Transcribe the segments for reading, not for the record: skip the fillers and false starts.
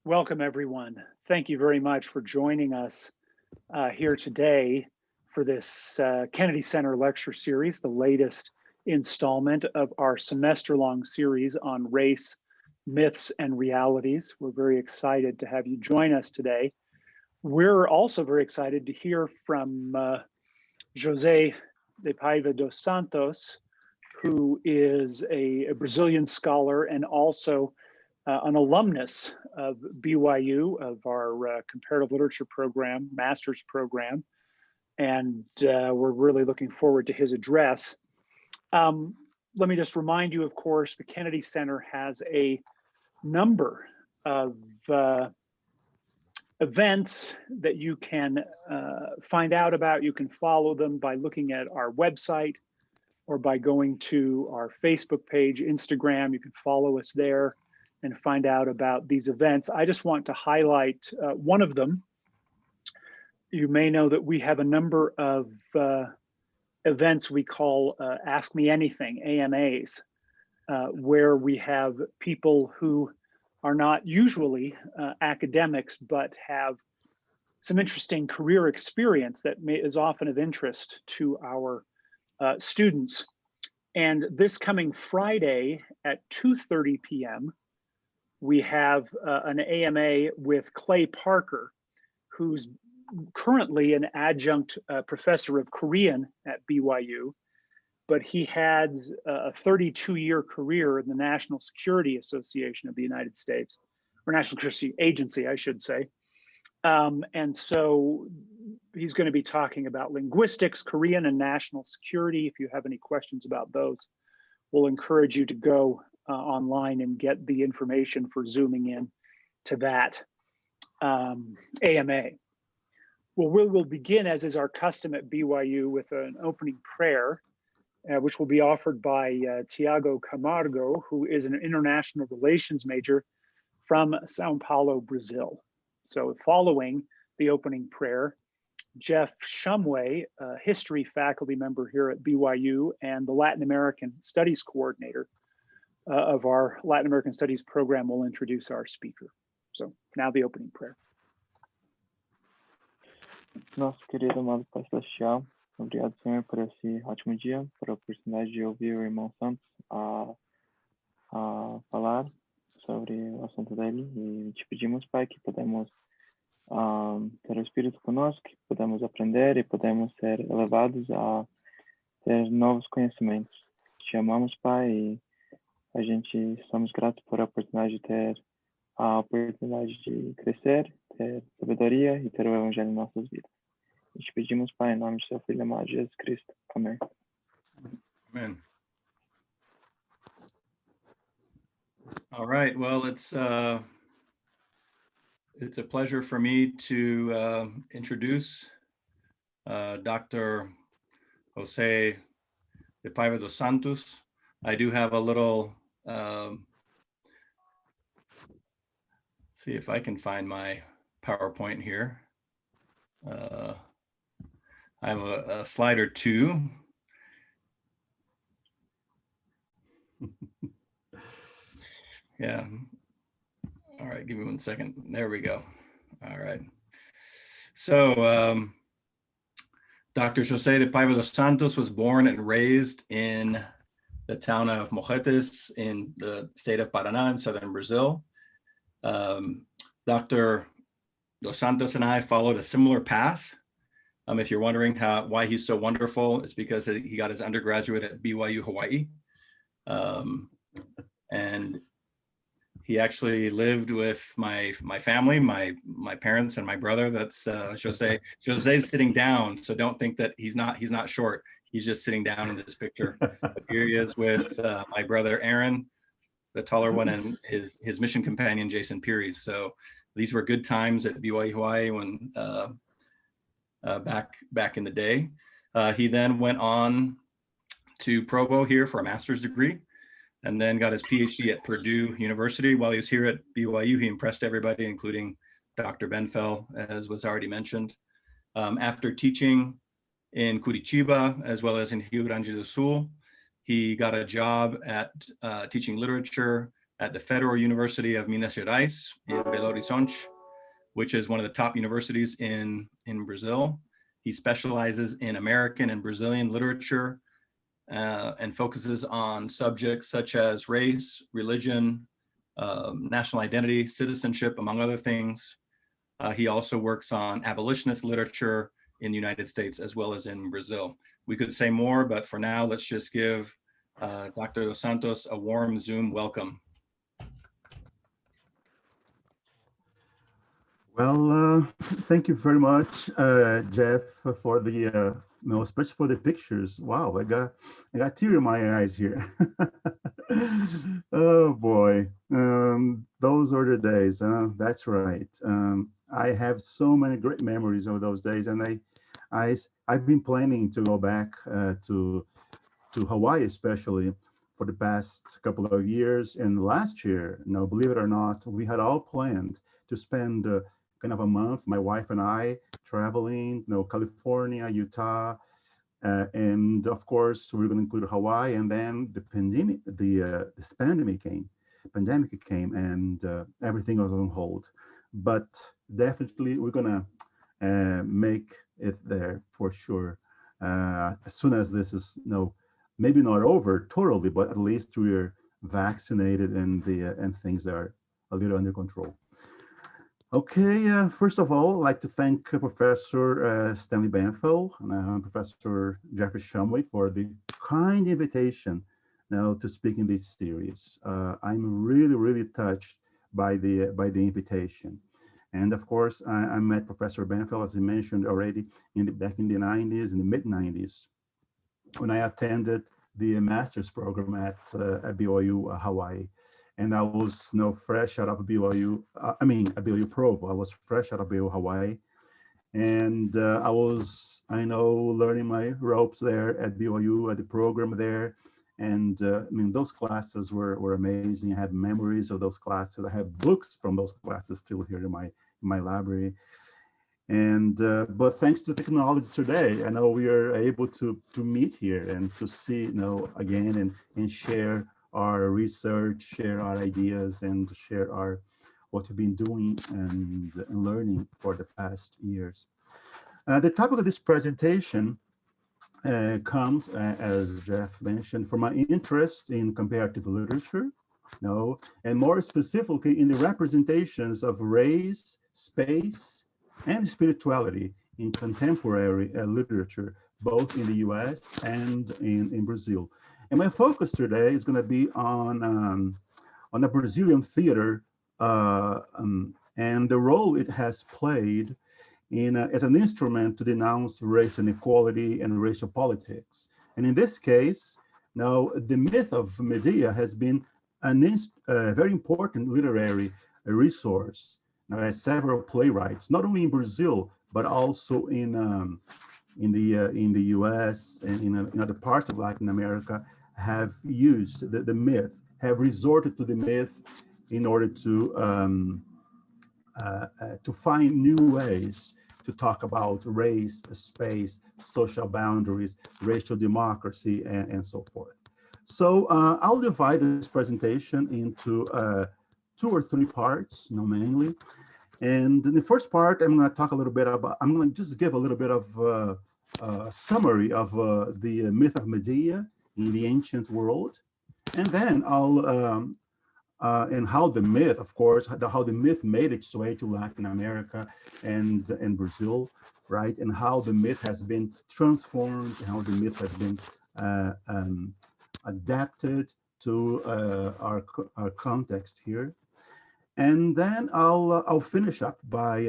Welcome, everyone. Thank you very much for joining us here today for this Kennedy Center lecture series, the latest installment of our semester-long series on race, myths, and realities. We're very excited to have you join us today. We're also very excited to hear from José de Paiva dos Santos, who is a Brazilian scholar and also an alumnus of BYU, of our comparative literature program, master's program, and we're really looking forward to his address. Let me just remind you, of course, the Kennedy Center has a number of events that you can find out about. You can follow them by looking at our website or by going to our Facebook page, Instagram. You can follow us there and find out about these events. I just want to highlight one of them. You may know that we have a number of events we call Ask Me Anything, AMAs, where we have people who are not usually academics, but have some interesting career experience that is often of interest to our students. And this coming Friday at 2:30 p.m., we have an AMA with Clay Parker, who's currently an adjunct professor of Korean at BYU, but he had a 32-year career in the National Security Association of the United States, or National Security Agency, I should say. And so he's going to be talking about linguistics, Korean, and national security. If you have any questions about those, we'll encourage you to go online and get the information for zooming in to that AMA. Well, we'll begin, as is our custom at BYU, with an opening prayer, which will be offered by Tiago Camargo, who is an international relations major from Sao Paulo, Brazil. So following the opening prayer, Jeff Shumway, a history faculty member here at BYU and the Latin American Studies coordinator of our Latin American Studies program, will introduce our speaker. So now the opening prayer. Nosso querido amado Pai Celestial, obrigado, Senhor, por esse ótimo dia, por a oportunidade de ouvir o irmão Santos a falar sobre o assunto dele, e te pedimos, Pai, que podemos ter o Espírito conosco, que podemos aprender e podemos ser elevados a ter novos conhecimentos. Te amamos, Pai, e a gente estamos gratos por a oportunidade de ter a oportunidade de crescer, ter sabedoria e ter o Evangelho em nossas vidas. E te pedimos, Pai, em nome de seu Filho amado Jesus Cristo. Amém. Amen. All right. Well, it's a pleasure for me to introduce Dr. José de Paiva dos Santos. I do have a little, let's see if I can find my PowerPoint here. I have a slide or two. Yeah. All right, give me 1 second. There we go. All right. So Dr. José de Paiva dos Santos was born and raised in the town of Mojetes in the state of Paraná in southern Brazil. Dr. dos Santos and I followed a similar path. If you're wondering why he's so wonderful, it's because he got his undergraduate at BYU Hawaii. And he actually lived with my family, my parents and my brother. That's José. José's sitting down, so don't think that he's not short. He's just sitting down in this picture. Here he is with my brother Aaron, the taller one, and his mission companion Jason Peary. So these were good times at BYU Hawaii when back in the day. He then went on to Provo here for a master's degree, and then got his PhD at Purdue University. While he was here at BYU, he impressed everybody, including Dr. Benfell, as was already mentioned. After teaching in Curitiba, as well as in Rio Grande do Sul, he got a job at teaching literature at the Federal University of Minas Gerais in Belo Horizonte, which is one of the top universities in Brazil. He specializes in American and Brazilian literature and focuses on subjects such as race, religion, national identity, citizenship, among other things. He also works on abolitionist literature in the United States as well as in Brazil. We could say more, but for now, let's just give Dr. Dos Santos a warm Zoom welcome. Well, thank you very much, Jeff, for the especially for the pictures. Wow, I got tear in my eyes here. Oh boy, those are the days. That's right. I have so many great memories of those days, and I've been planning to go back to Hawaii, especially for the past couple of years. And last year, believe it or not, we had all planned to spend kind of a month, my wife and I, traveling, California, Utah, and of course we're going to include Hawaii. And then the pandemic, this pandemic came, and everything was on hold. But definitely we're gonna make it there for sure as soon as this is maybe not over totally, but at least we're vaccinated and things are a little under control. Okay, first of all, I'd like to thank Professor Stanley Banfield and Professor Jeffrey Shumway for the kind invitation to speak in this series. I'm really, really touched by the invitation. And of course, I met Professor Banfield, as I mentioned already, back in the 90s, in the mid 90s, when I attended the master's program at BYU, Hawaii. And I was fresh out of BYU, BYU Provo. I was fresh out of BYU, Hawaii. And I was, learning my ropes there at BYU, at the program there. And those classes were amazing. I have memories of those classes. I have books from those classes still here in my library. And but thanks to technology today, I know we are able to meet here and to see, again and share our research, share our ideas, and share what we've been doing and learning for the past years. The topic of this presentation comes, as Jeff mentioned, from my interest in comparative literature, and more specifically in the representations of race, space, and spirituality in contemporary literature, both in the US and in Brazil. And my focus today is going to be on the Brazilian theater and the role it has played as an instrument to denounce race inequality and racial politics. And in this case, the myth of Medea has been a very important literary resource. As several playwrights, not only in Brazil but also in the U.S. and in other parts of Latin America, have used the myth, have resorted to the myth in order to find new ways to talk about race, space, social boundaries, racial democracy, and so forth. So I'll divide this presentation into 2 or 3 parts, mainly. And in the first part, I'm going to talk a little bit about, I'm going to just give a little bit of a summary of the myth of Medea in the ancient world. And then I'll, and how the myth, of course, how the myth made its way to Latin America and Brazil, right? And how the myth has been transformed, and how the myth has been adapted to our context here. And then I'll finish up by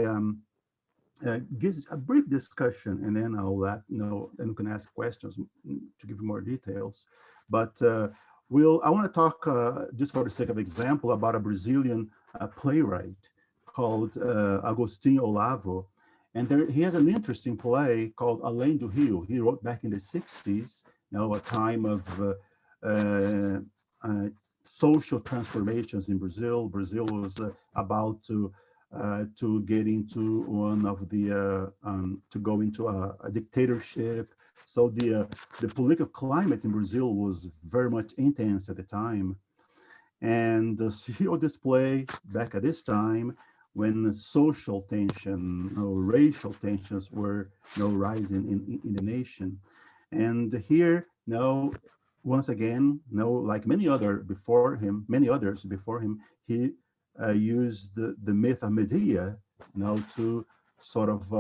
give a brief discussion, and then I'll let and you can ask questions to give you more details. But I want to talk just for the sake of example about a Brazilian playwright called Agostinho Olavo, and he has an interesting play called Além do Rio. He wrote back in the 60s, a time of social transformations in Brazil. Brazil was about to get into one of the to go into a dictatorship. So the political climate in Brazil was very much intense at the time, And the serial display back at this time when social tension or racial tensions were rising in the nation. And here, once again, like many others before him, he used the myth of Medea, to sort of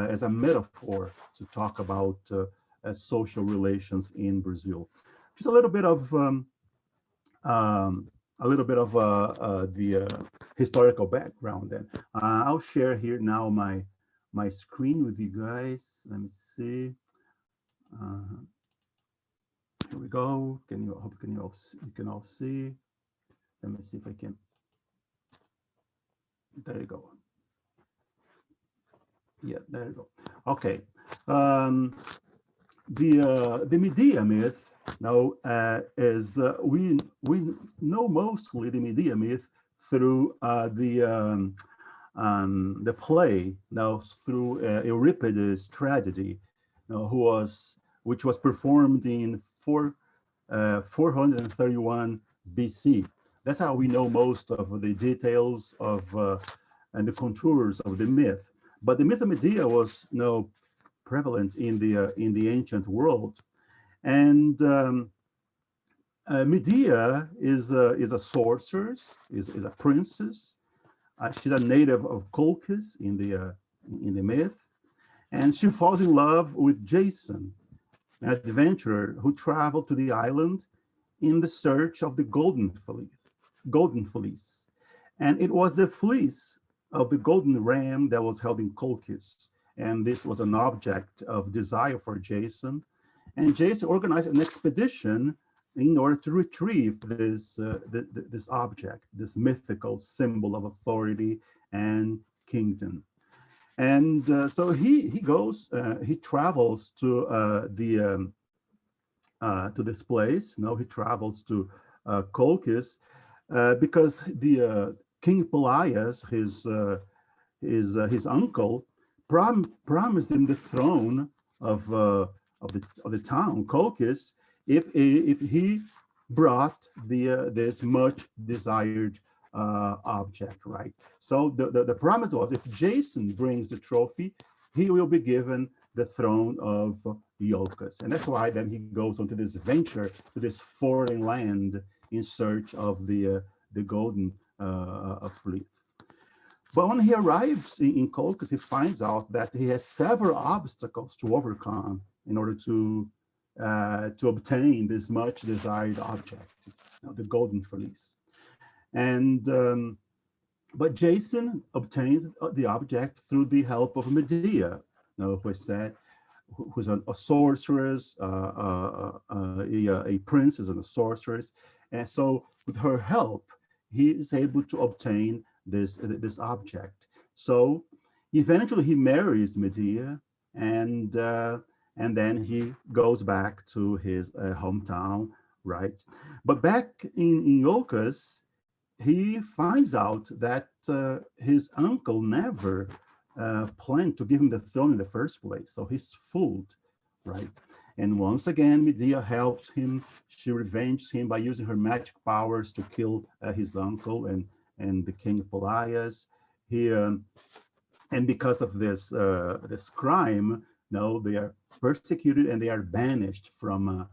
as a metaphor to talk about social relations in Brazil. Just a little bit of the historical background. Then I'll share here now my screen with you guys. Let me see. Here we go. You can all see? Let me see if I can. There you go. Yeah, there you go. Okay. The Medea myth is we know mostly the Medea myth through the play, through Euripides tragedy, which was performed in 431 BC. That's how we know most of the details of and the contours of the myth. But the myth of Medea was prevalent in the ancient world, and Medea is a sorceress, is a princess. She's a native of Colchis in the myth, and she falls in love with Jason, an adventurer who traveled to the island in the search of the golden fleece. And it was the fleece of the golden ram that was held in Colchis. And this was an object of desire for Jason. And Jason organized an expedition in order to retrieve this object, this mythical symbol of authority and kingdom. And so he travels to this place. He travels to Colchis because the King Pelias, his uncle, promised him the throne of the town Colchis if he brought this much desired object, right? So the promise was, if Jason brings the trophy, he will be given the throne of Iolcus. And that's why then he goes on to this venture to this foreign land in search of the golden fleece. But when he arrives in Colchis, he finds out that he has several obstacles to overcome in order to obtain this much desired object, the golden fleece. And but Jason obtains the object through the help of Medea, who's a sorceress, a princess and a sorceress. And so with her help, he is able to obtain this object. So eventually he marries Medea, and then he goes back to his hometown, right? But back in Iolcus, he finds out that his uncle never planned to give him the throne in the first place. So he's fooled, right? And once again, Medea helps him. She revenges him by using her magic powers to kill his uncle and the King Pelias. And because of this crime, they are persecuted and they are banished from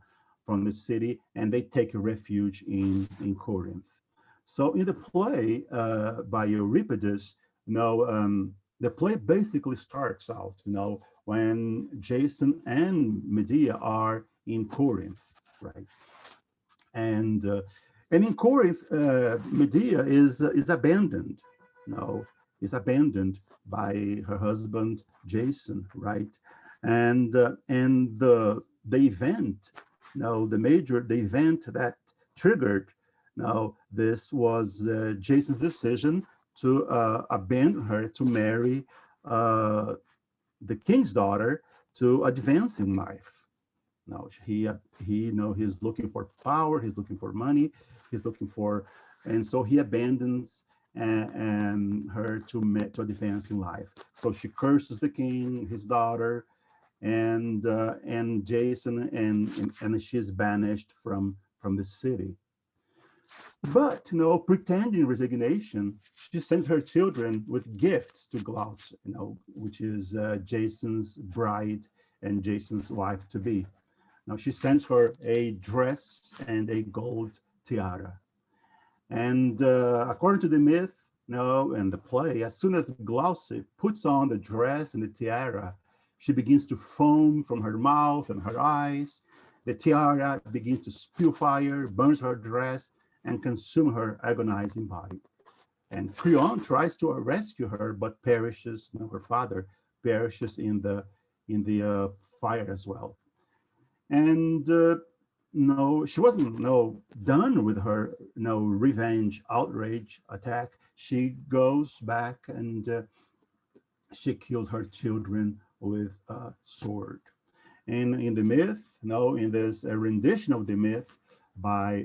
the city, and they take refuge in Corinth. So in the play by Euripides, the play basically starts out, when Jason and Medea are in Corinth, right? And in Corinth, Medea is abandoned, is abandoned by her husband Jason, right? And the event, the event that triggered this was Jason's decision to abandon her to marry the king's daughter to advance in life. Now he's looking for power, he's looking for money, and so he abandons and her to advance in life. So she curses the king, his daughter, and Jason, and she's banished from the city. But, pretending resignation, she sends her children with gifts to Glauce, which is Jason's bride and Jason's wife to be. Now she sends her a dress and a gold tiara. And according to the myth, and the play, as soon as Glauce puts on the dress and the tiara, she begins to foam from her mouth and her eyes. The tiara begins to spew fire, burns her dress, and consume her agonizing body. And Creon tries to rescue her, but perishes. Her father perishes in the fire as well. And no, she wasn't done with her revenge, outrage, attack. She goes back and she kills her children with a sword. And in the myth, in this rendition of the myth by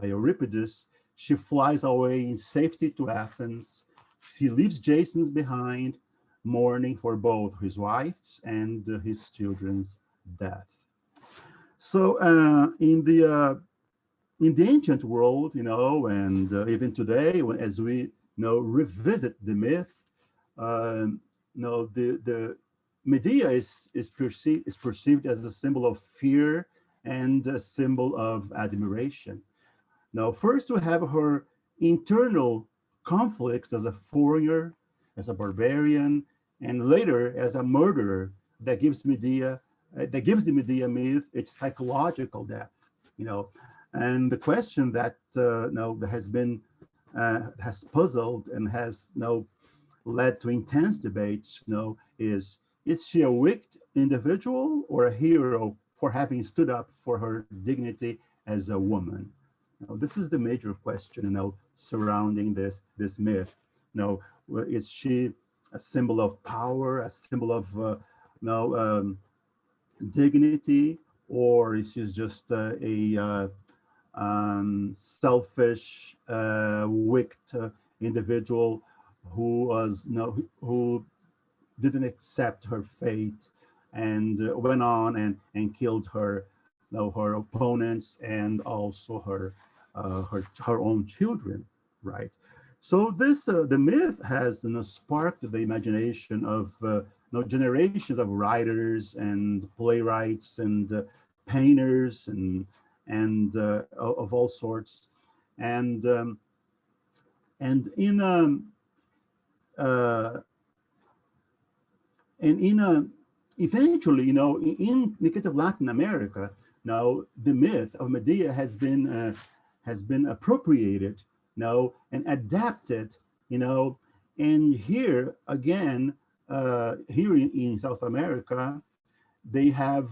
Euripides, she flies away in safety to Athens. She leaves Jason behind, mourning for both his wife's and his children's death. So in the ancient world, and even today, as we revisit the myth, the Medea is perceived as a symbol of fear and a symbol of admiration. Now, first we have her internal conflicts as a foreigner, as a barbarian, and later as a murderer that gives the Medea myth its psychological depth. And the question that has puzzled and has led to intense debates is she a wicked individual or a hero for having stood up for her dignity as a woman? This is the major question surrounding this myth. Is she a symbol of power, a symbol of dignity, or is she just a selfish, wicked individual who didn't accept her fate and went on and killed her opponents and also her own children, right? So this the myth has sparked the imagination of generations of writers and playwrights and painters and of all sorts, and eventually, in the case of Latin America, now the myth of Medea has been appropriated, and adapted, and here again, here in South America, they have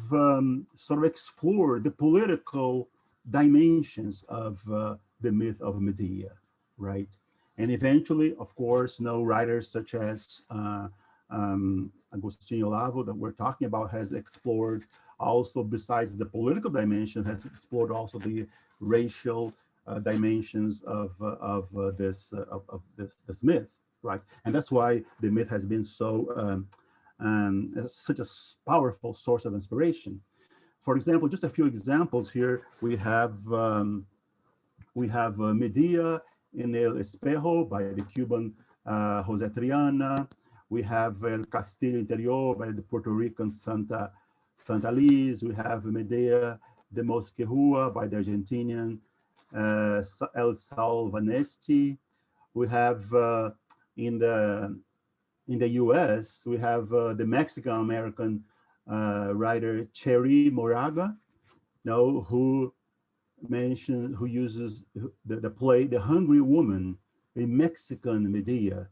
sort of explored the political dimensions of the myth of Medea, right? And eventually, of course, writers such as Agostinho Olavo that we're talking about has explored also, besides the political dimension, has explored also the racial dimensions of this myth, right? And that's why the myth has been so such a powerful source of inspiration. For example, just a few examples here. We have Medea in El Espejo by the Cuban José Triana. We have El Castillo Interior by the Puerto Rican Santa Liz. We have Medea de Mosquehua by the Argentinian El Salvanesti. We have in the U.S. we have the Mexican-American writer Cherry Moraga, who uses the play The Hungry Woman, a Mexican Medea.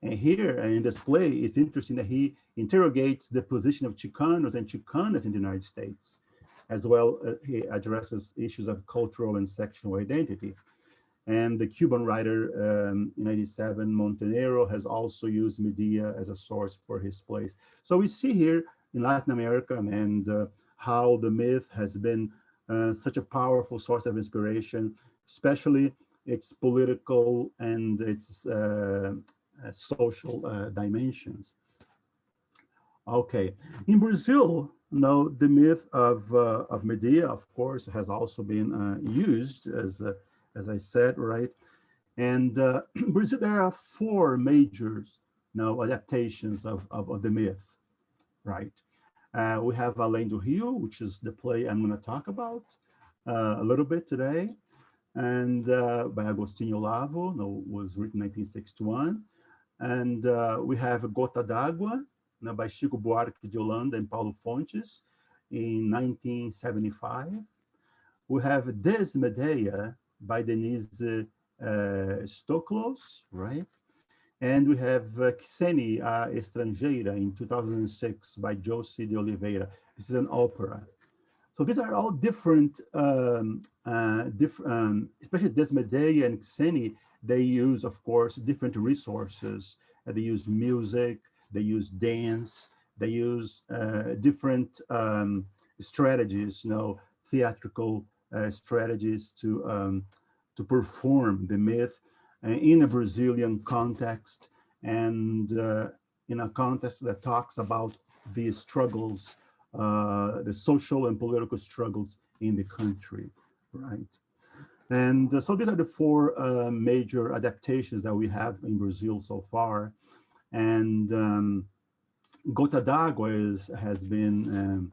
And here in this play, it's interesting that he interrogates the position of Chicanos and Chicanas in the United States, as well he addresses issues of cultural and sexual identity. And the Cuban writer in '97, Montenegro, has also used Medea as a source for his plays. So we see here in Latin America and how the myth has been such a powerful source of inspiration, especially its political and its social dimensions. Okay, in Brazil, the myth of Medea, of course, has also been used as as I said, right? And Brazil, there are four major adaptations of the myth, right? We have Além do Rio, which is the play I'm going to talk about a little bit today, and by Agostinho Olavo, was written in 1961. And we have Gota d'Água, by Chico Buarque de Holanda and Paulo Fontes in 1975. We have Des Medea by Denise Stoklos, right? And we have Xeni, a Estrangeira in 2006 by José de Oliveira. This is an opera. So these are all different, especially Des Medea and Xeni, they use, of course, different resources. They use music, they use dance, they use different strategies, theatrical strategies to perform the myth in a Brazilian context, and in a context that talks about the struggles, the social and political struggles in the country, right? And so these are the four major adaptations that we have in Brazil so far. And Gota d'Água has been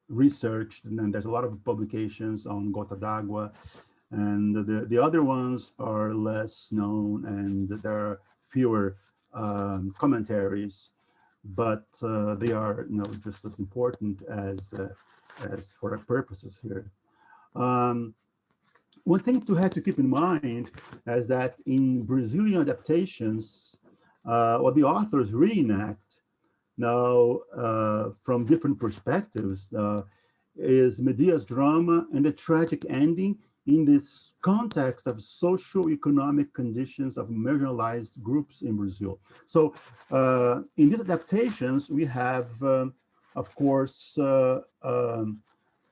researched, and there's a lot of publications on Gota d'Água. And the other ones are less known, and there are fewer commentaries, but they are just as important as for our purposes here. One thing to have to keep in mind is that in Brazilian adaptations, what the authors reenact now from different perspectives is Medea's drama and the tragic ending in this context of socio-economic conditions of marginalized groups in Brazil. So in these adaptations, we have, of course,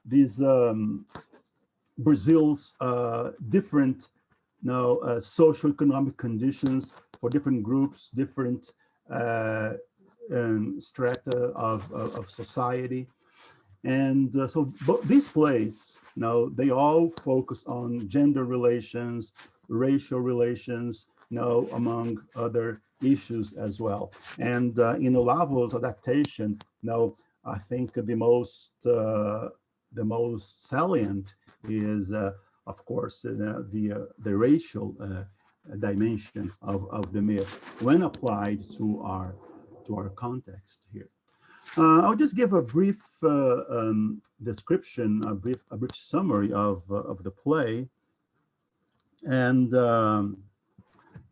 these Brazil's different socio-economic conditions for different groups, different strata of society. And so these plays, they all focus on gender relations, racial relations, among other issues as well. And in Olavo's adaptation, I think the most salient is, of course, the racial dimension of the myth when applied to our context here. I'll just give a brief description, a brief summary of the play, and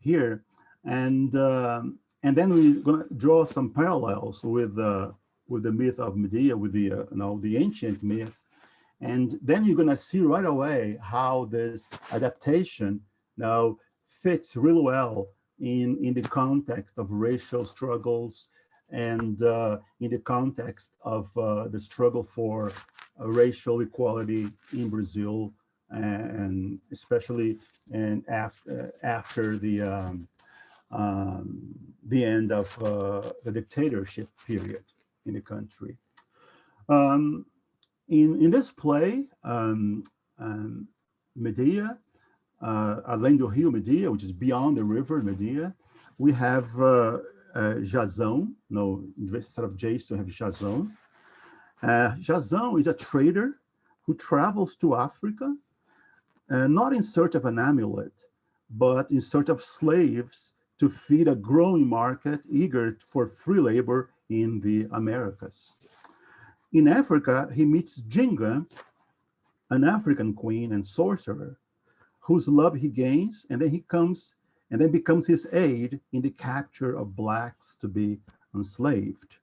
here, and then we're going to draw some parallels with the myth of Medea, with the ancient myth, and then you're going to see right away how this adaptation now fits really well in the context of racial struggles, and in the context of the struggle for racial equality in Brazil, and especially after the end of the dictatorship period in the country. In this play, Medea, Além do Rio Medea, which is beyond the river Medea, we have Jazão, instead of Jason, we have Jazão. Jazão is a trader who travels to Africa, not in search of an amulet, but in search of slaves to feed a growing market eager for free labor in the Americas. In Africa, he meets Jinga, an African queen and sorcerer, whose love he gains, and then becomes his aide in the capture of blacks to be enslaved.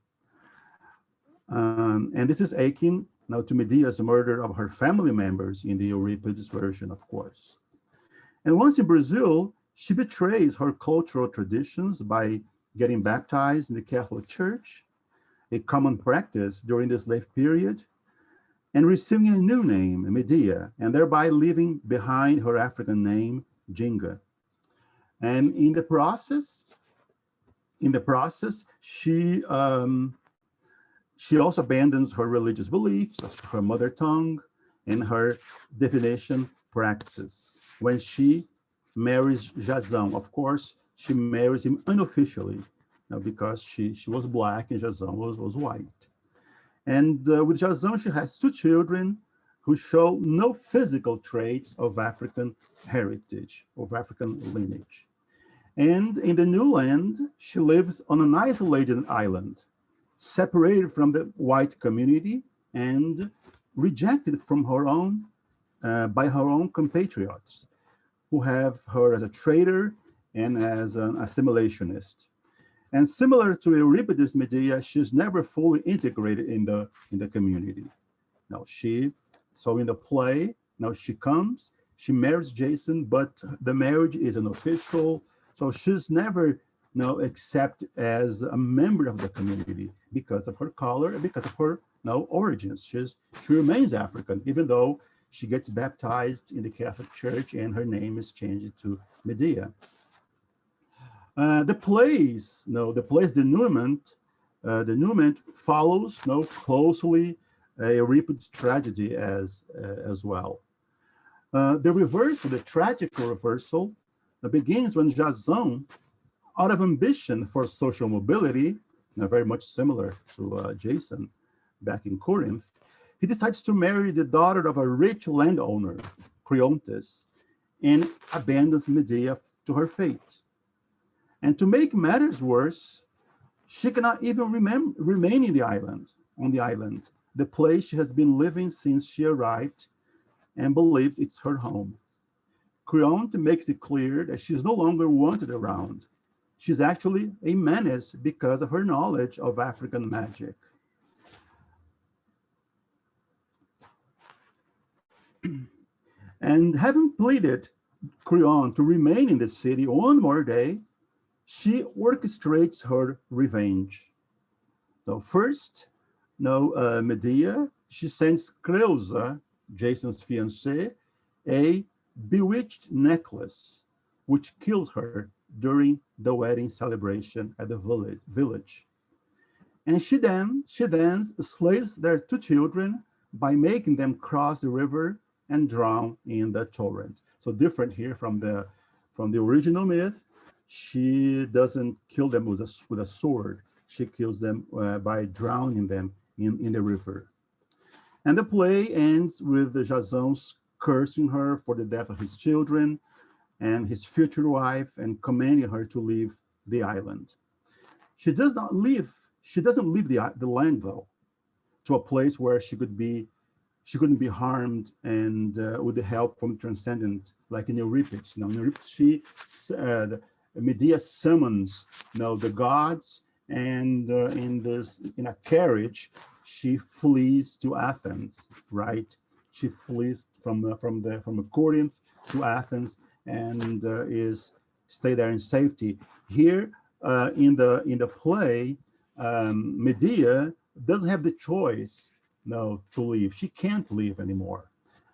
And this is akin now to Medea's murder of her family members in the Euripides version, of course. And once in Brazil, she betrays her cultural traditions by getting baptized in the Catholic Church, a common practice during the slave period, and receiving a new name, Medea, and thereby leaving behind her African name, Jinga. And in the process, she also abandons her religious beliefs, her mother tongue, and her divination practices. When she marries Jazão, of course, she marries him unofficially, because she was black and Jazão was white. And with Jazão, she has two children who show no physical traits of African heritage, of African lineage. And in the new land, she lives on an isolated island, separated from the white community and rejected from her own, by her own compatriots, who have her as a traitor and as an assimilationist. And similar to Euripides Medea, she's never fully integrated in the community. So in the play, now she comes, she marries Jason, but the marriage is unofficial. So she's never accepted as a member of the community because of her color and because of her origins. She remains African, even though she gets baptized in the Catholic Church and her name is changed to Medea. The plays, the denouement follows closely Euripides' tragedy as well. The reversal, the tragical reversal, begins when Jazão, out of ambition for social mobility, very much similar to Jason back in Corinth, he decides to marry the daughter of a rich landowner, Creontes, and abandons Medea to her fate. And to make matters worse, she cannot even remain on the island, the place she has been living since she arrived and believes it's her home. Creonte makes it clear that she's no longer wanted around. She's actually a menace because of her knowledge of African magic. And having pleaded Creonte to remain in the city one more day, she orchestrates her revenge. So first, Medea, she sends Creusa, Jason's fiancée, a bewitched necklace, which kills her during the wedding celebration at the village. And she then slays their two children by making them cross the river and drown in the torrent. So different here from the original myth. She doesn't kill them with a sword. She kills them by drowning them in the river. And the play ends with Jazão cursing her for the death of his children and his future wife and commanding her to leave the island. She doesn't leave the land though, to a place where she couldn't be harmed and with the help from transcendent, like in Euripides. In Euripides, Medea summons the gods, and in a carriage she flees to Athens, right? She flees from Corinth to Athens and stay there in safety. Here in the play, Medea doesn't have the choice to leave. She can't leave anymore.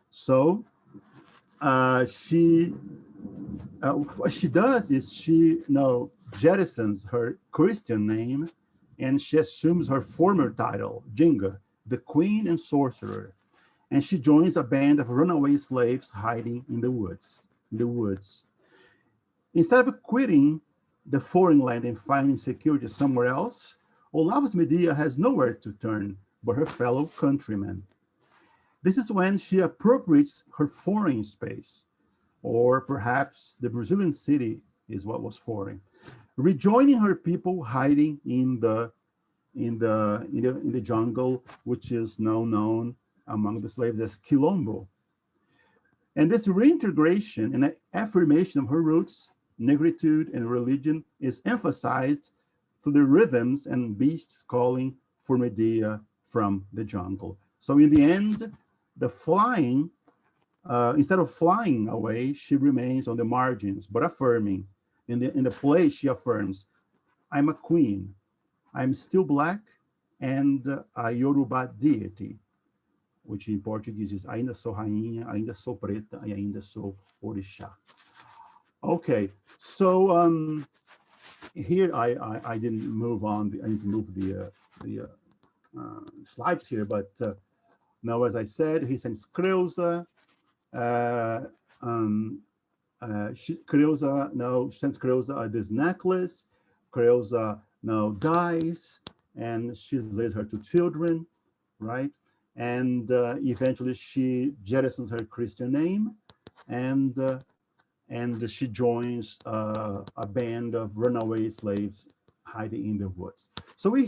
So what she does is she jettisons her Christian name and she assumes her former title, Jinga, the queen and sorcerer. And she joins a band of runaway slaves hiding in the woods. Instead of quitting the foreign land and finding security somewhere else, Olavo's Medea has nowhere to turn but her fellow countrymen. This is when she appropriates her foreign space, or perhaps the Brazilian city is what was foreign, rejoining her people hiding in the jungle, which is now known among the slaves as Quilombo. And this reintegration and affirmation of her roots, negritude, and religion is emphasized through the rhythms and beasts calling for Medea from the jungle. So in the end, the flying, instead of flying away, she remains on the margins, but affirming. In the play, she affirms, I'm a queen, I'm still black, and a Yoruba deity, which in Portuguese is ainda sou rainha, ainda sou preta, e ainda sou orixá. Okay, so here I didn't move on. I need to move the slides here, but now, as I said, he sends Creusa Creusa now sends Creusa this necklace. Creusa now dies, and she leaves her two children, right? And eventually she jettisons her Christian name, and she joins a band of runaway slaves hiding in the woods. So we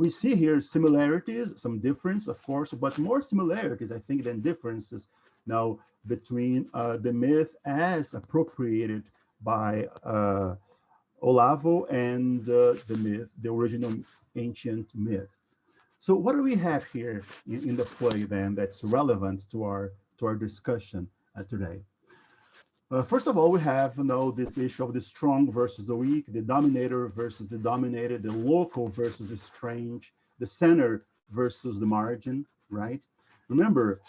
see here similarities, some difference, of course, but more similarities, I think, than differences now between the myth as appropriated by Olavo and the myth, the original ancient myth. So what do we have here in the play then that's relevant to our discussion today? First of all, we have this issue of the strong versus the weak, the dominator versus the dominated, the local versus the strange, the center versus the margin, right? Remember,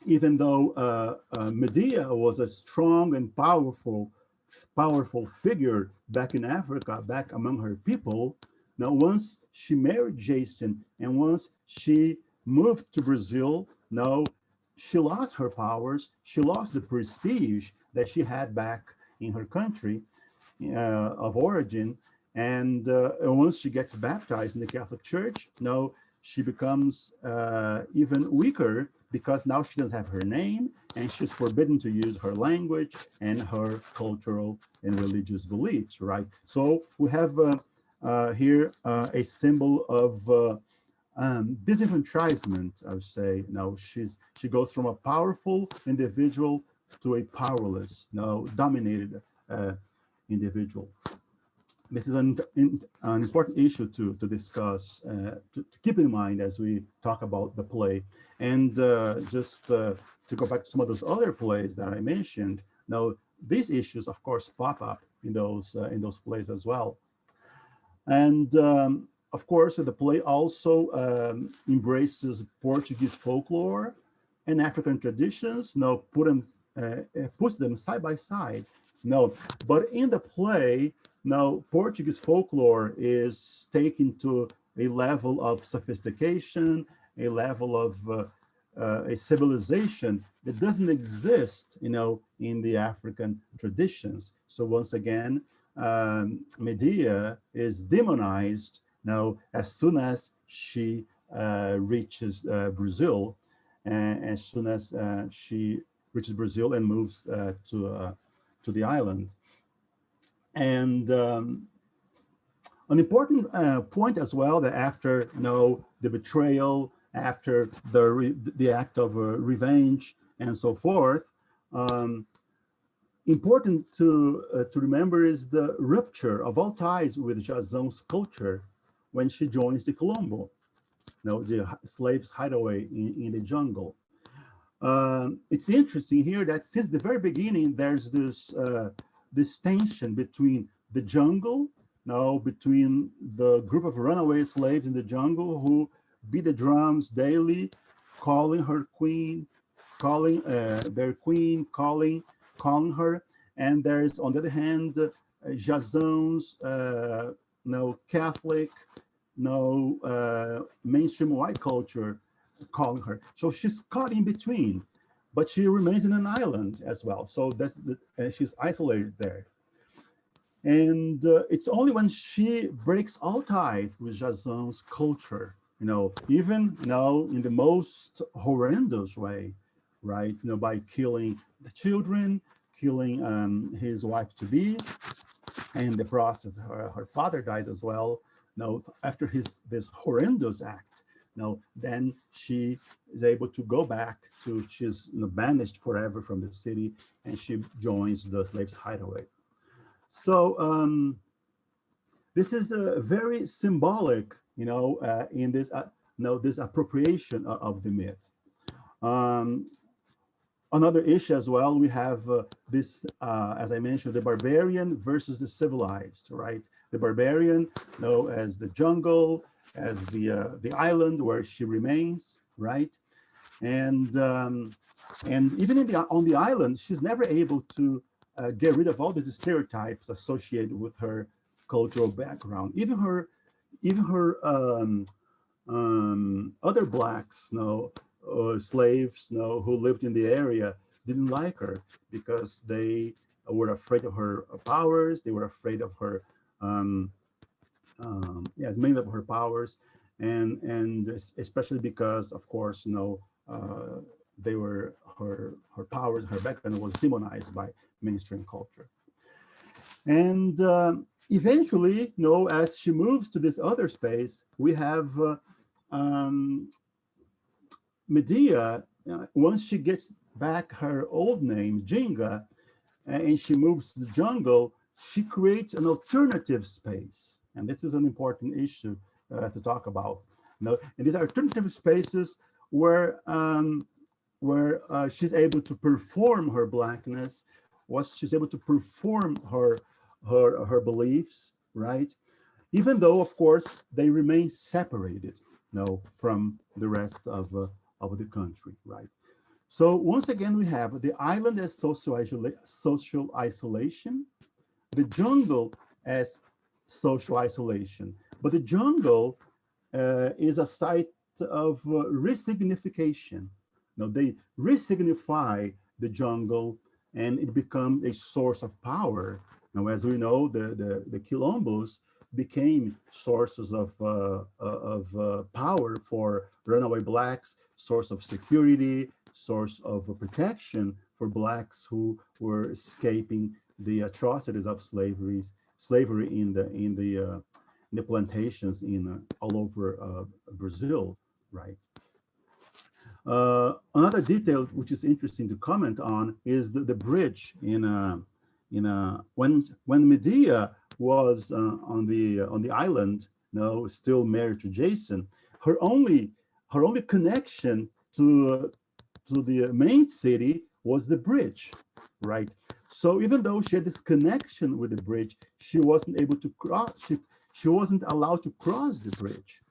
even though Medea was a strong and powerful figure back in Africa, back among her people, now once she married Jason and once she moved to Brazil, now she lost her powers, she lost the prestige that she had back in her country of origin. And once she gets baptized in the Catholic Church, now she becomes even weaker because now she doesn't have her name and she's forbidden to use her language and her cultural and religious beliefs, right? So we have here a symbol of disenfranchisement, I would say. Now she goes from a powerful individual to a powerless, dominated individual. This is an important issue to discuss, to keep in mind as we talk about the play. And just to go back to some of those other plays that I mentioned, now these issues, of course, pop up in those plays as well. And of course, the play also embraces Portuguese folklore and African traditions. Now, puts them side by side. No, but in the play, now Portuguese folklore is taken to a level of sophistication, a level of a civilization that doesn't exist, in the African traditions. So once again, Medea is demonized now as soon as she reaches Brazil, and as soon as she reaches Brazil and moves to the island. And an important point as well, that after the betrayal, after the act of revenge and so forth, important to remember is the rupture of all ties with Jason's culture when she joins the Colombo, the slaves' hideaway in the jungle. It's interesting here that since the very beginning, there's this tension between the jungle, between the group of runaway slaves in the jungle who beat the drums daily, calling her queen, calling their queen, calling her. And there's, on the other hand, Jason's Catholic, mainstream white culture calling her. So she's caught in between, but she remains in an island as well. So she's isolated there. And it's only when she breaks all ties with Jason's culture, even in the most horrendous way, right? By killing the children, killing his wife-to-be, and in the process, her father dies as well. After this horrendous act, then she is able to go back she's banished forever from the city, and she joins the slaves' hideaway. So this is very symbolic, in this this appropriation of the myth. Another issue as well, we have this, as I mentioned, the barbarian versus the civilized, right? The barbarian, as the jungle, as the island where she remains, right? And even on the island, she's never able to get rid of all these stereotypes associated with her cultural background. Even her other blacks, slaves, who lived in the area didn't like her because they were afraid of her powers. They were afraid of her, yes, mainly of her powers, and especially because, of course, they were her powers, her background was demonized by mainstream culture. And eventually, as she moves to this other space, we have Medea. Once she gets back her old name, Jinga, and she moves to the jungle, she creates an alternative space. And this is an important issue to talk about. And these are alternative spaces where she's able to perform her blackness, she's able to perform her beliefs, right? Even though, of course, they remain separated, from the rest of the country, right? So once again, we have the island as social isolation, the jungle as social isolation. But the jungle is a site of resignification. They resignify the jungle, and it becomes a source of power. Now, as we know, the quilombos became sources of power for runaway blacks, source of security, source of protection for blacks who were escaping the atrocities of slavery in the plantations all over Brazil, right? Another detail which is interesting to comment on is the bridge when Medea was on the island, still married to Jason. Her only connection to the main city was the bridge, right? So even though she had this connection with the bridge, she wasn't able to cross. She wasn't allowed to cross the bridge,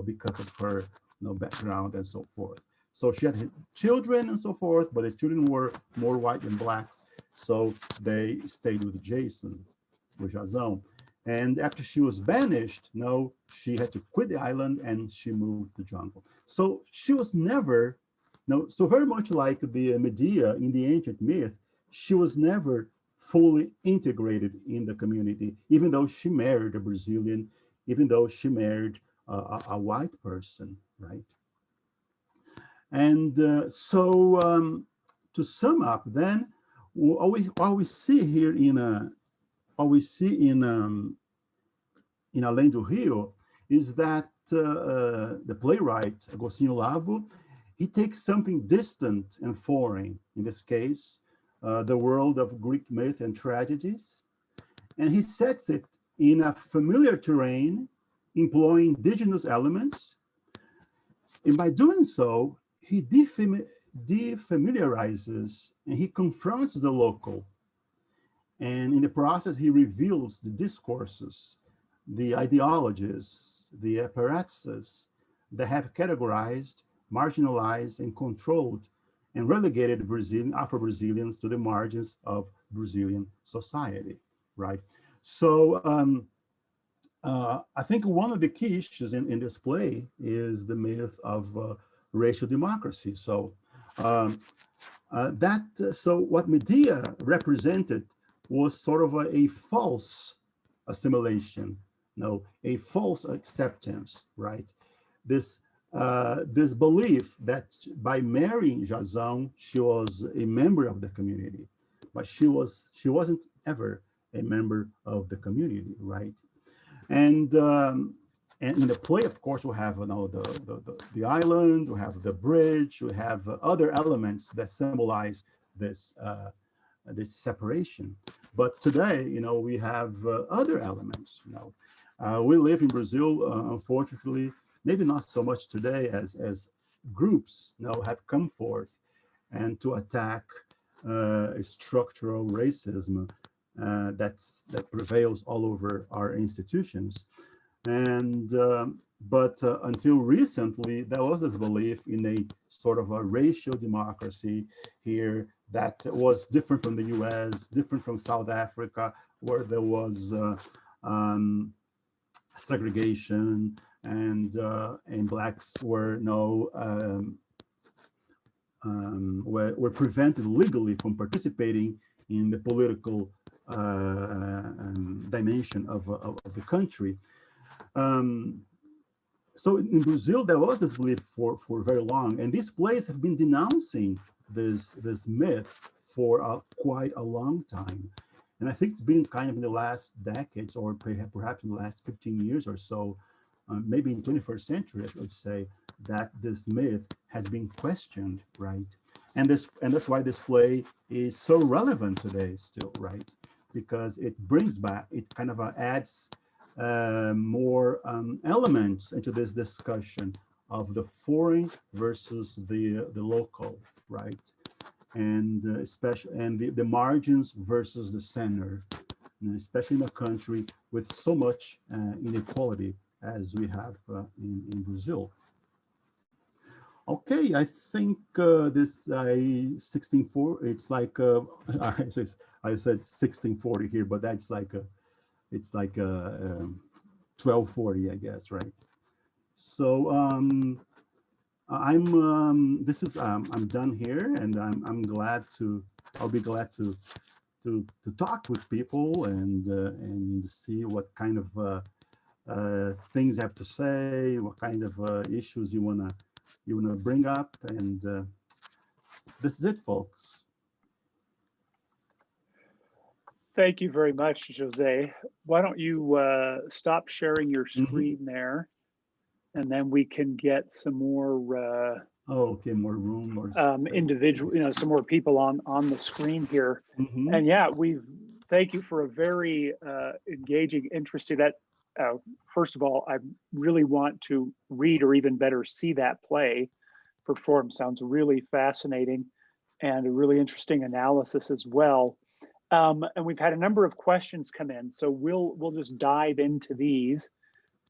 because of her background and so forth. So she had children and so forth, but the children were more white than blacks, so they stayed with Jason, with Jazão. And after she was banished, she had to quit the island and she moved to the jungle. So she was never, so very much like the Medea in the ancient myth, she was never fully integrated in the community, even though she married a Brazilian, even though she married a white person, right? And to sum up, then, what we see here in Além do Rio is that the playwright Agostinho Olavo, he takes something distant and foreign, in this case, the world of Greek myth and tragedies, and he sets it in a familiar terrain, employing indigenous elements. And by doing so, he defamiliarizes and he confronts the local. And in the process, he reveals the discourses, the ideologies, the apparatuses that have categorized, marginalized, and controlled and relegated Afro-Brazilians to the margins of Brazilian society, right? So I think one of the key issues in this play is the myth of racial democracy. So so what Medea represented was sort of a false assimilation, a false acceptance, right? This belief that by marrying Jazão, she was a member of the community, but she wasn't ever a member of the community, right? And in the play, of course, we have the island, we have the bridge, we have other elements that symbolize this separation. But today, we have other elements. We live in Brazil, unfortunately, maybe not so much today as groups have come forth and to attack structural racism that prevails all over our institutions. And but until recently, there was this belief in a sort of a racial democracy here that was different from the US, different from South Africa, where there was segregation and blacks were were prevented legally from participating in the political dimension of the country. So in Brazil, there was this belief for very long, and these plays have been denouncing this myth for quite a long time. And I think it's been kind of in the last decades, or perhaps in the last 15 years or so, maybe in 21st century, I should say, that this myth has been questioned, right? And that's why this play is so relevant today still, right? Because it brings back, it kind of adds more elements into this discussion of the foreign versus the local, right? And especially the margins versus the center, and especially in a country with so much inequality as we have in Brazil. Okay, I think this 1640, it's like I said 1640 here, but that's like it's like 1240, I guess, right? So I'm done here, and I'll be glad to talk with people and see what kind of things you have to say, what kind of issues you wanna bring up, and this is it, folks. Thank you very much, Jose. Why don't you stop sharing your screen there, and then we can get some more okay, more room, more individual, some more people on the screen here. And yeah, thank you for a very engaging, interesting. First of all, I really want to read, or even better, see that play performed. Sounds really fascinating, and a really interesting analysis as well. And we've had a number of questions come in, so we'll just dive into these.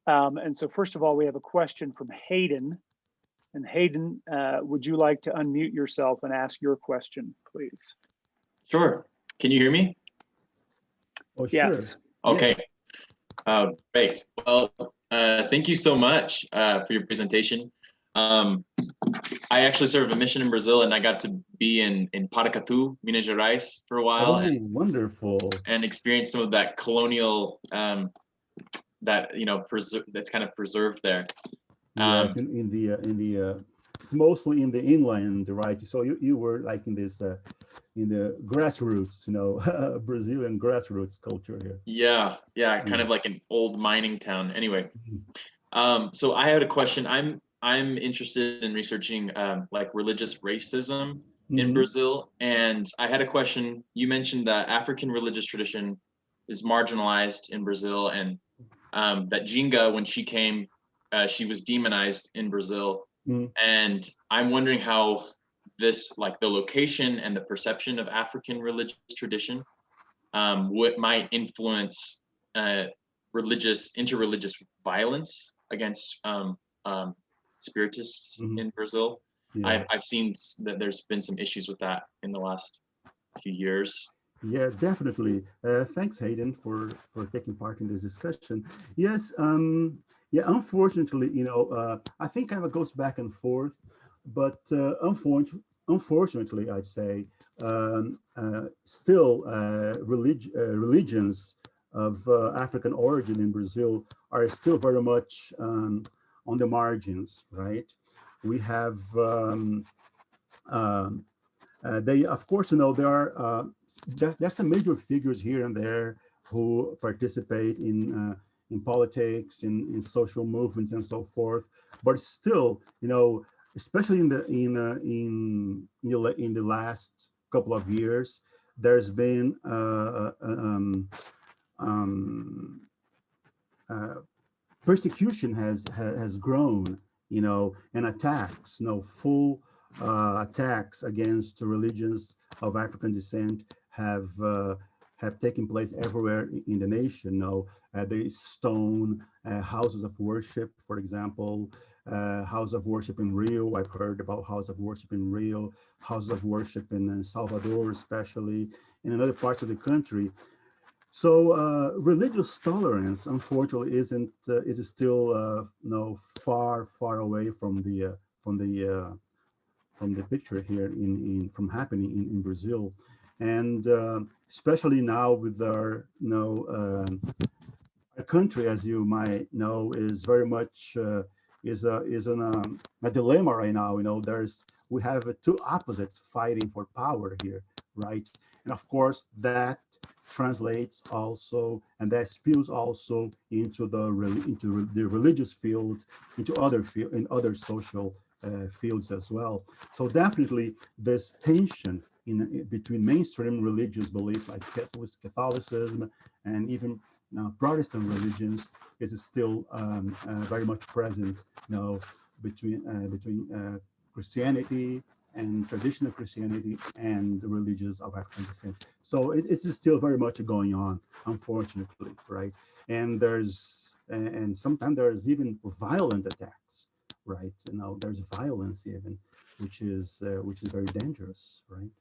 And so first of all, we have a question from Hayden. And Hayden, would you like to unmute yourself and ask your question, please? Sure. Can you hear me? Oh, sure. Yes. Okay. Yes. Great. Well, thank you so much for your presentation. I actually served a mission in Brazil, and I got to be in Paracatu, Minas Gerais, for a while. Oh, wonderful! And experience some of that colonial, that's kind of preserved there. Yes, it's mostly in the inland, right? So you were like in this in the grassroots, Brazilian grassroots culture here. Yeah, kind of like an old mining town. Anyway, so I had a question. I'm interested in researching like religious racism in Brazil, and I had a question. You mentioned that African religious tradition is marginalized in Brazil, and that Ginga, when she came, she was demonized in Brazil. And I'm wondering how this, like the location and the perception of African religious tradition, might influence interreligious violence against spiritists in Brazil. Yeah. I've seen that there's been some issues with that in the last few years. Yeah, definitely. Thanks, Hayden, for taking part in this discussion. Yes, yeah, unfortunately, I think kind of goes back and forth, but unfortunately, I'd say, still religions of African origin in Brazil are still very much on the margins, right? We have, they, of course, there are, there's some major figures here and there who participate in politics, in social movements and so forth, but still, especially in the last couple of years, there's been persecution has grown, and attacks, full attacks against religions of African descent have taken place everywhere in the nation. They stone houses of worship, for example, house of worship in Rio. I've heard about house of worship in Rio, houses of worship in Salvador, especially, and in other parts of the country. So religious tolerance, unfortunately, is still far away from the the picture here from happening in Brazil, and especially now with our our country, as you might know, is very much is in a dilemma right now. We have two opposites fighting for power here, right? And of course that translates also, and that spills also into the religious field, into other social fields as well. So definitely this tension between mainstream religious beliefs like Catholicism and even Protestant religions is still very much present, between Christianity and traditional Christianity and the religions of African descent. So it's still very much going on, unfortunately, right? And sometimes there's even violent attacks, right? There's violence even, which is very dangerous, right?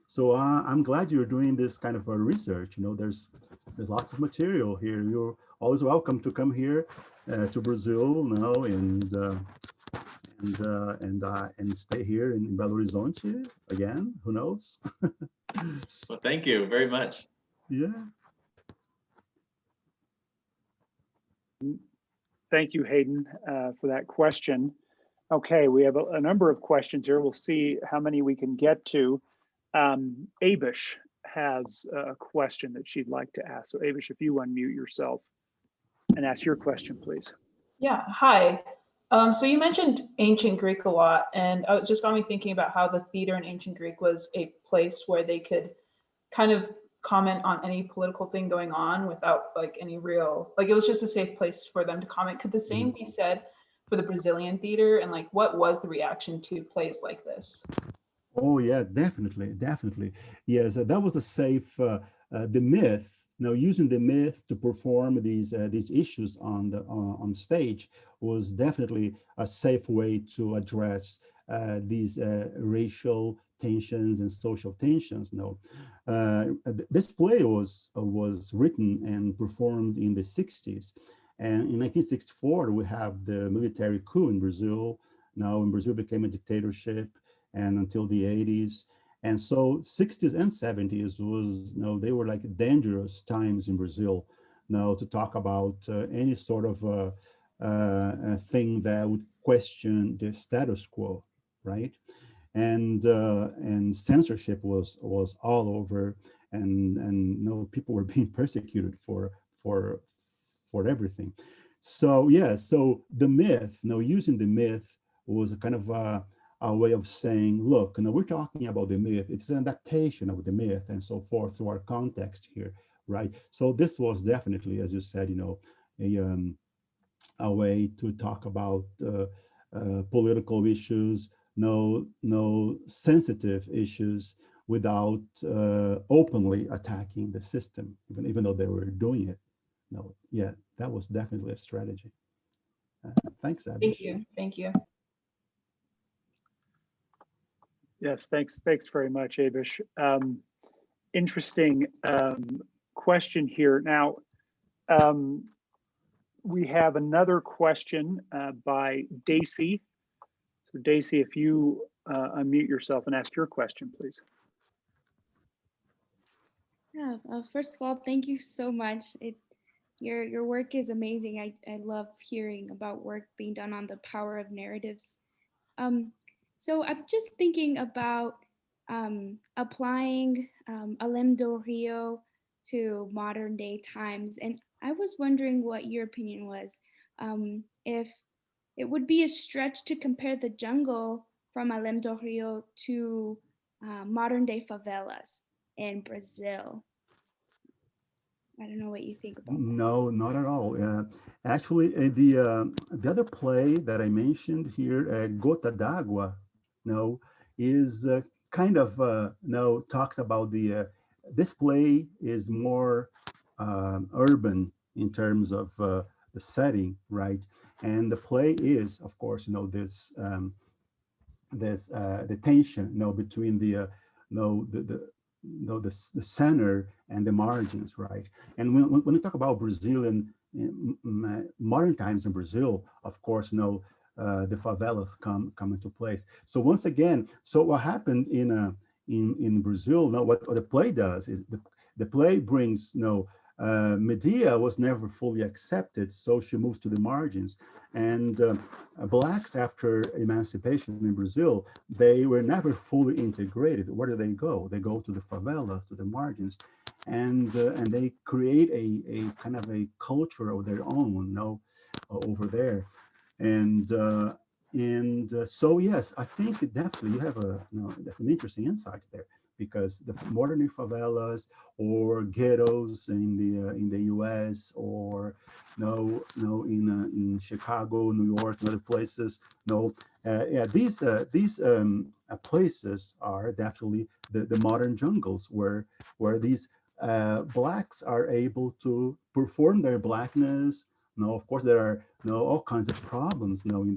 So I'm glad you're doing this kind of research. There's lots of material here. You're always welcome to come here to Brazil, and stay here in Belo Horizonte again. Who knows? Well, thank you very much. Yeah. Thank you, Hayden, for that question. Okay, we have a number of questions here. We'll see how many we can get to. Abish has a question that she'd like to ask. So Abish, if you unmute yourself and ask your question, please. Yeah, hi. So you mentioned ancient Greek a lot, and it just got me thinking about how the theater in ancient Greek was a place where they could kind of comment on any political thing going on without any real, it was just a safe place for them to comment. Could the same be said for the Brazilian theater, and what was the reaction to plays like this? Oh yeah, definitely. Yes, that was a safe, the myth, using the myth to perform these issues on stage was definitely a safe way to address these racial tensions and social tensions. This play was written and performed in the 60s. And in 1964, we have the military coup in Brazil. Now, when Brazil became a dictatorship, and until the 80s. And so 60s and 70s was, they were dangerous times in Brazil now to talk about any sort of thing that would question the status quo, right? And censorship was all over, and people were being persecuted for everything. So yeah, so the myth, using the myth was a kind of a way of saying, look, we're talking about the myth. It's an adaptation of the myth and so forth to our context here, right? So this was definitely, as you said, a way to talk about political issues, no sensitive issues without openly attacking the system, even though they were doing it. Yeah, that was definitely a strategy. Thanks, Abish. Thank you. Yes, thanks very much, Abish. Interesting question here. Now, we have another question by Daisy. So Daisy, if you unmute yourself and ask your question, please. Yeah, first of all, thank you so much. Your work is amazing. I love hearing about work being done on the power of narratives. So I'm just thinking about applying Além do Rio to modern day times. And I was wondering what your opinion was. If it would be a stretch to compare the jungle from Além do Rio to modern day favelas in Brazil. I don't know what you think about that. No, not at all. Actually, the other play that I mentioned here, Gota d'Água, is kind of talks about this play is more urban in terms of the setting, right? And the play is, of course, this the tension, between the center and the margins, right? And when we talk about Brazilian modern times in Brazil, of course, the favelas come into place. So once again, so what happened in Brazil, now what the play does is the play brings, Medea was never fully accepted, so she moves to the margins. And blacks, after emancipation in Brazil, they were never fully integrated. Where do they go? They go to the favelas, to the margins, and they create a kind of a culture of their own, over there. And so yes, I think definitely you have an interesting insight there, because the modern favelas or ghettos in the U.S. or in Chicago, New York, and other places, these places are definitely the modern jungles where these blacks are able to perform their blackness. Of course, there are all kinds of problems in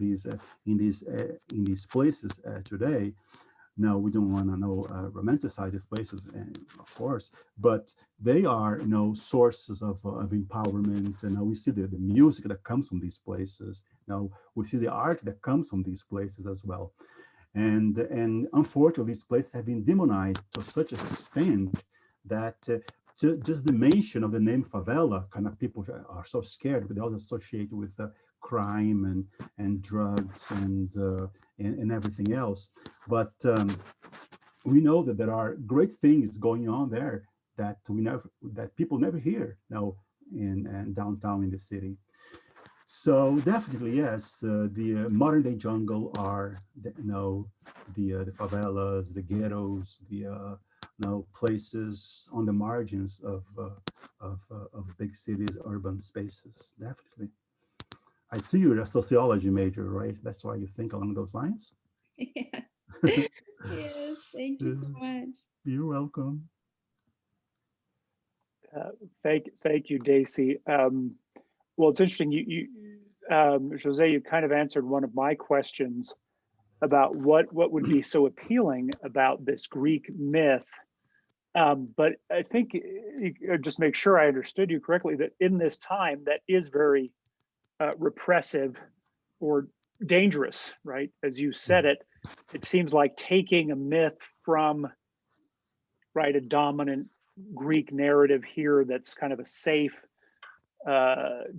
these places today. Now, we don't want to romanticize these places, of course, but they are sources of empowerment. And now we see the music that comes from these places. Now we see the art that comes from these places as well. And unfortunately, these places have been demonized to such an extent that just the mention of the name favela, kind of people are so scared, but they also associate with crime and drugs and everything else. But we know that there are great things going on there that people never hear in downtown in the city. So definitely, yes, the modern day jungle are the favelas, the ghettos, the places on the margins of big cities, urban spaces. Definitely. I see you're a sociology major, right? That's why you think along those lines. Yes. Yes. Thank you so much. You're welcome. Thank you, Daisy. Well, it's interesting. Jose, you kind of answered one of my questions about what would be so appealing about this Greek myth. But I think, just make sure I understood you correctly, that in this time that is very repressive or dangerous, right? As you said it seems like taking a myth from, right, a dominant Greek narrative here that's kind of a safe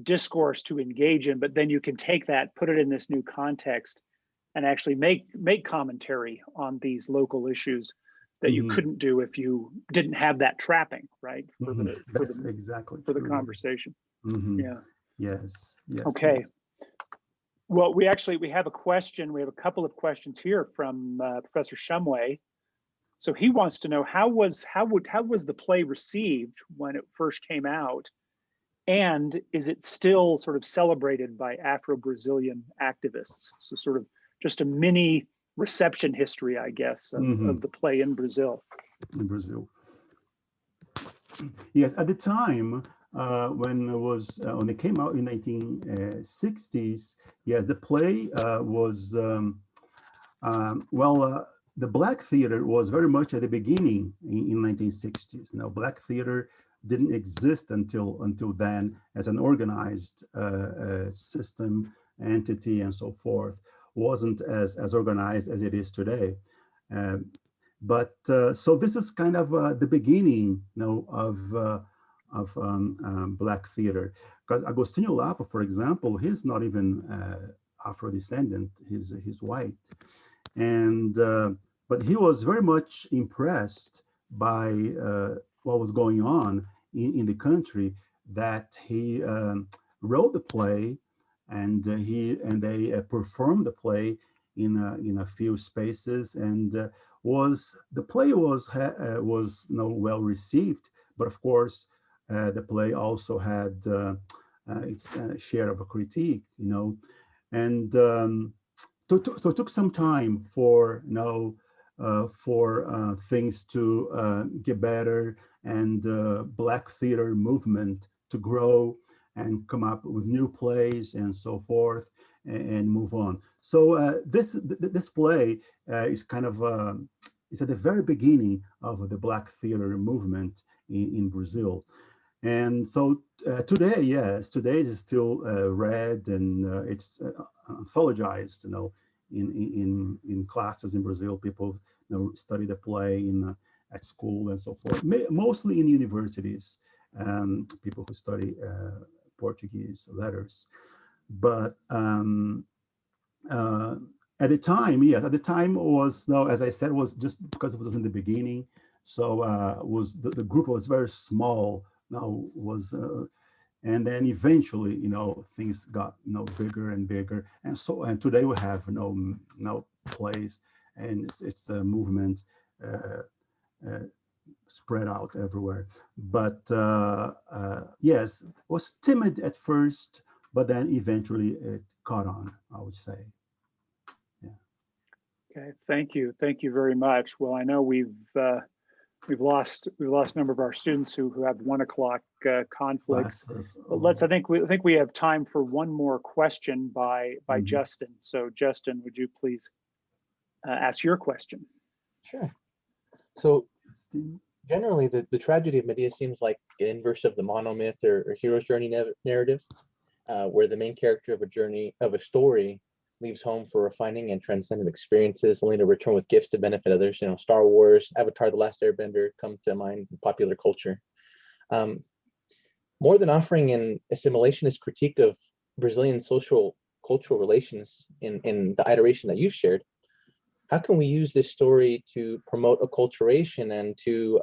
discourse to engage in, but then you can take that, put it in this new context, and actually make commentary on these local issues that you couldn't do if you didn't have that trapping, right? For the conversation. Yeah. Yes. Okay. Yes. Well, we have a question. We have a couple of questions here from Professor Shumway. So he wants to know how was the play received when it first came out, and is it still sort of celebrated by Afro-Brazilian activists? So sort of just a mini reception history, I guess, of the play in Brazil. In Brazil. Yes, at the time when it came out in 1960s, yes, the play was the Black theater was very much at the beginning in 1960s. Now, Black theater didn't exist until then as an organized system, entity, and so forth. Wasn't as organized as it is today. But so this is kind of the beginning, of Black theater. Because Agostinho Olavo, for example, he's not even Afro-descendant. He's white, and but he was very much impressed by what was going on in the country. That he wrote the play, and they performed the play in a few spaces, and the play was well received. But of course, the play also had its share of a critique, and so it took some time for things to get better, and Black theater movement to grow and come up with new plays and so forth, and move on. So this play is kind of it's at the very beginning of the Black theater movement in Brazil. And so today, yes, today it is still read, and it's anthologized, in classes in Brazil. People study the play at school and so forth, mostly in universities, people who study Portuguese letters. But at the time, yes, at the time was, no, as I said, was just because it was in the beginning. So was the group was very small. Now was and then eventually, things got bigger and bigger, and today we have plays, and it's a movement spread out everywhere. But yes, it was timid at first, but then eventually it caught on, I would say. Okay, thank you very much. Well, I know we've lost a number of our students who have 1 o'clock conflicts. But I think we have time for one more question by Justin. So Justin, would you please ask your question? Sure. So generally, the tragedy of Medea seems like an inverse of the monomyth or hero's journey narrative, where the main character of a story leaves home for refining and transcendent experiences, only to return with gifts to benefit others. Star Wars, Avatar: The Last Airbender come to mind in popular culture. More than offering an assimilationist critique of Brazilian cultural relations in the iteration that you've shared, how can we use this story to promote acculturation and to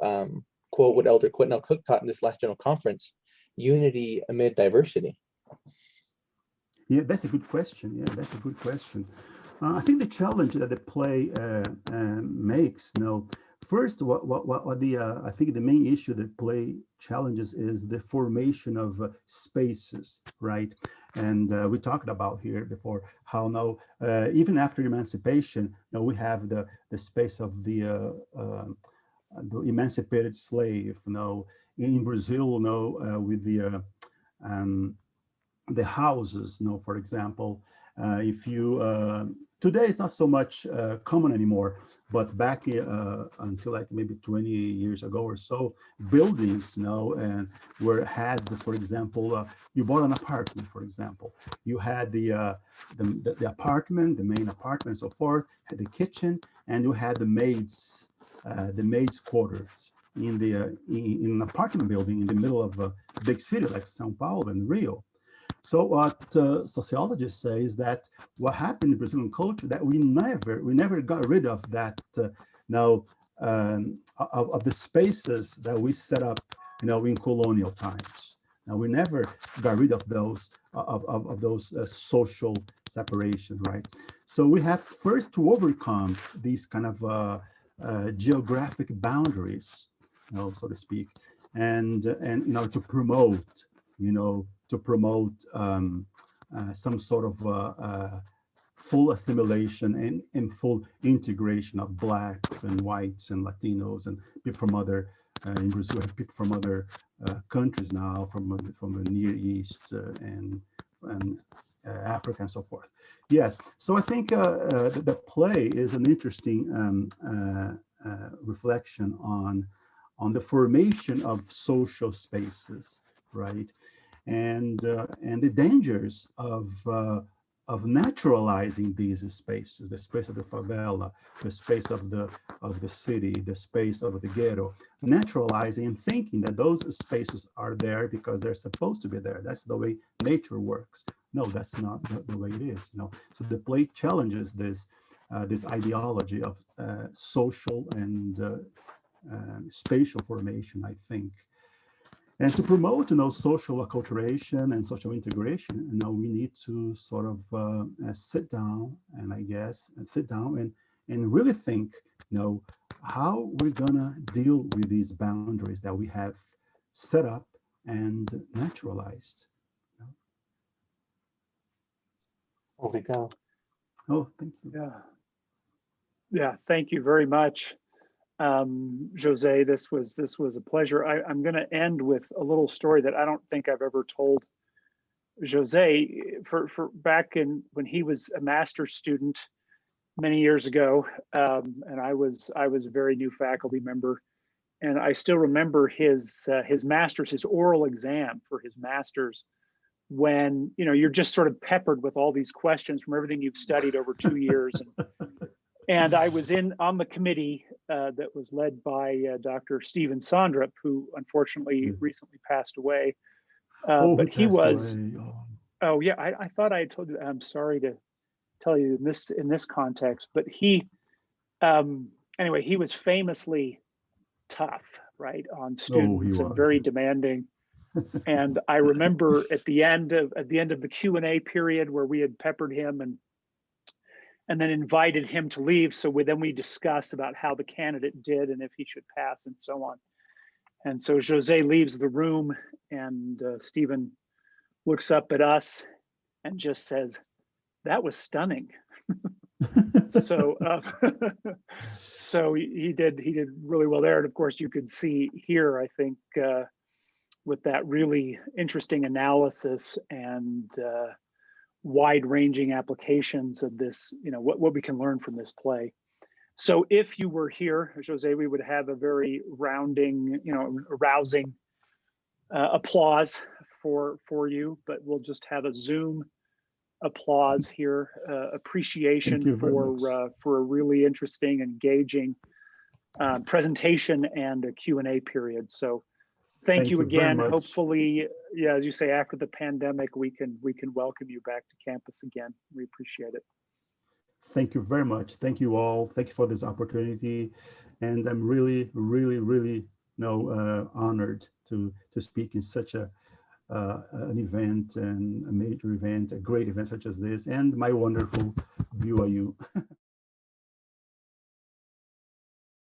quote what Elder Quintel Cook taught in this last general conference, unity amid diversity? Yeah, that's a good question. I think the challenge that the play makes, first, I think the main issue that play challenges is the formation of spaces, right? And we talked about here before how now, even after emancipation, we have the space of the emancipated slave. In Brazil, with the houses, for example, if you today it's not so much common anymore, but back until like maybe 20 years ago or so, buildings and had, for example, you bought an apartment, for example, you had the apartment, the main apartment, and so forth, had the kitchen, and you had the maids quarters in an apartment building in the middle of a big city like São Paulo and Rio. So what sociologists say is that what happened in Brazilian culture, that we never got rid of that of the spaces that we set up in colonial times. Now we never got rid of those social separation, right? So we have first to overcome these kind of geographic boundaries, so to speak, and to promote some sort of full assimilation and full integration of Blacks and whites and Latinos and people from other, in Brazil, we have people from other countries now, from the Near East and Africa and so forth. Yes, so I think the play is an interesting reflection on the formation of social spaces, right? And the dangers of naturalizing these spaces, the space of the favela, the space of the city, the space of the ghetto, naturalizing and thinking that those spaces are there because they're supposed to be there. That's the way nature works. No, that's not the way it is. So the play challenges this ideology of social and spatial formation, I think. And to promote, social acculturation and social integration, we need to sort of sit down and really think, how we're gonna deal with these boundaries that we have set up and naturalized. Obrigado. Oh, thank you. Yeah, thank you very much. Jose, this was a pleasure. I'm going to end with a little story that I don't think I've ever told Jose. For back when he was a master's student many years ago, and I was a very new faculty member And I still remember his master's, his oral exam for his master's, when, you know, you're just sort of peppered with all these questions from everything you've studied over 2 years. And I was on the committee that was led by Dr. Stephen Sondrup, who unfortunately recently passed away. But he was, oh yeah, I thought I had told you, I'm sorry to tell you in this context, but he, anyway, he was famously tough, right, on students and very demanding. And I remember at the end of the Q&A period where we had peppered him and then invited him to leave. So then we discussed about how the candidate did and if he should pass and so on. And so Jose leaves the room, and Stephen looks up at us and just says, "That was stunning." So so he did really well there. And of course you could see here, I think, with that really interesting analysis and wide-ranging applications of this, you know, what we can learn from this play. So if you were here, Jose, we would have a very rousing applause for you, but we'll just have a Zoom applause here, appreciation for a really interesting, engaging presentation and a Q&A period. So thank you again. Hopefully, yeah, as you say, after the pandemic, we can welcome you back to campus again. We appreciate it. Thank you very much. Thank you all. Thank you for this opportunity, and I'm really, really, really, honored to speak in such an event, and a major event, a great event such as this, and my wonderful BYU.